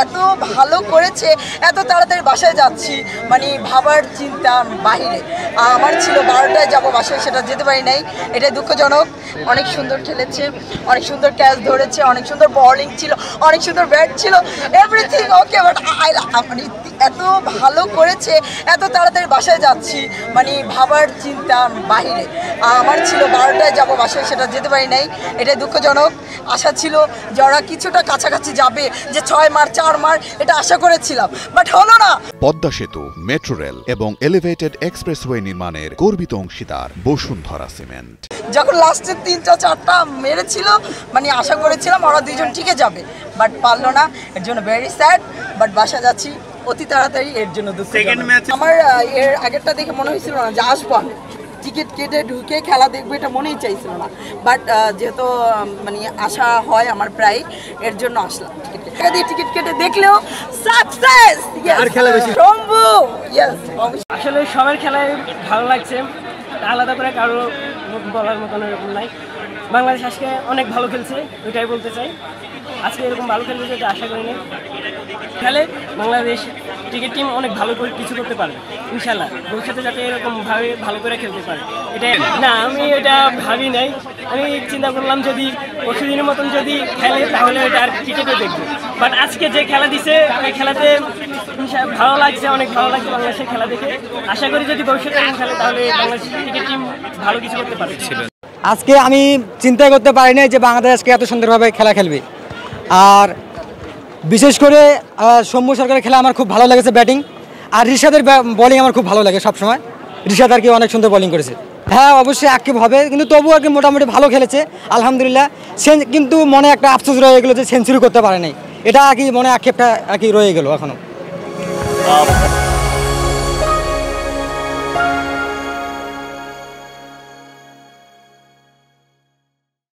এত ভালো করেছে, এত তাড়াতাড়ি বাসায় যাচ্ছি, মানে ভাবার চিন্তা বাহিরে। আমার ছিল 12টায় যাবো বাসায়, সেটা যেতে পারি নাই, এটাই দুঃখজনক। অনেক সুন্দর খেলেছে, অনেক সুন্দর ক্যাচ ধরেছে, অনেক সুন্দর বোলিং ছিল, অনেক সুন্দর ব্যাট ছিল, এভরিথিং ওকে। বাট মানে এত ভালো করেছে, এত তাড়াতাড়ি বাসায় যাচ্ছি, মানে ভাবার চিন্তা বাহিরে। আমার ছিল 12টায় যাবো বাসায়, সেটা যেতে পারি নাই, এটাই দুঃখজনক। আশা ছিল যে ওরা কিছুটা কাছাকাছি যাবে, যে 6 মার 4 মার, এটা আশা করেছিলাম, বাট হলো না। পদ্মা সেতু, মেট্রো রেল এবং এলিভেটেড এক্সপ্রেসওয়ে নির্মাণের গর্বিত অংশীদার বসুন্ধরা সিমেন্ট। যখন লাস্টে 3টা 4টা মেরেছিল, মানে আশা করেছিলাম ওরা দুইজন ঠিকই যাবে, বাট পারলো না, এর জন্য ভেরি স্যাড। বাট বাসা যাচ্ছি অতি তাড়াতাড়ি, এর জন্য দুঃখ। আমার এর আগেরটা দেখে মনে হয়েছিল না যে আসবো আমি, টিকিট কেটে ঢুকে খেলা দেখবো এটা মনেই চাইছিল না, বাট যেহেতু মানে আশা হয় আমার প্রায়, এর জন্য আসলাম। টিকিট কেটে দেখলেও সাকসেস। আর খেলা বেশি শম্ভু, ইয়েস। আসলে সবার খেলায় ভালো লাগছে, আলাদা করে কারো বলার মতন এরকম নাই। বাংলাদেশ আজকে অনেক ভালো খেলছে, ওইটাই বলতে চাই। আজকে এরকম ভালো খেলবে যেটা আশা করিনি। খেলে বাংলাদেশ ক্রিকেট টিম অনেক ভালো করে কিছু করতে পারে ইনশাল্লাহ, ভবিষ্যতে যাতে এরকমভাবে ভালো করে খেলতে পারে। এটাই না, আমি এটা ভাবি নাই। আমি চিন্তা করলাম যদি পরশুদিনের মতন যদি খেলে তাহলে এটা আর ক্রিকেটে দেখবো। বাট আজকে যে খেলা দিছে ওই খেলাতে ভালো লাগছে, অনেক ভালো লাগছে বাংলাদেশের খেলা দেখে। আশা করি যদি ভবিষ্যতে খেলে তাহলে বাংলাদেশ ক্রিকেট টিম ভালো কিছু করতে পারে। আজকে আমি চিন্তা করতে পারি না যে বাংলাদেশ আজকে এত সুন্দরভাবে খেলা খেলবে। আর বিশেষ করে সৌম্য সরকারের খেলা আমার খুব ভালো লেগেছে, ব্যাটিং। আর রিশাদের বোলিং আমার খুব ভালো লাগে সবসময়। রিশাদ আর কি অনেক সুন্দর বোলিং করেছে। হ্যাঁ, অবশ্যই আক্ষেপ হবে, কিন্তু তবুও আর কি মোটামুটি ভালো খেলেছে আলহামদুলিল্লাহ। কিন্তু মনে একটা আফসোস রয়ে গেলো যে সেঞ্চুরি করতে পারে নাই, এটা আর কি মনে আক্ষেপটা আর কি রয়ে গেলো এখনও।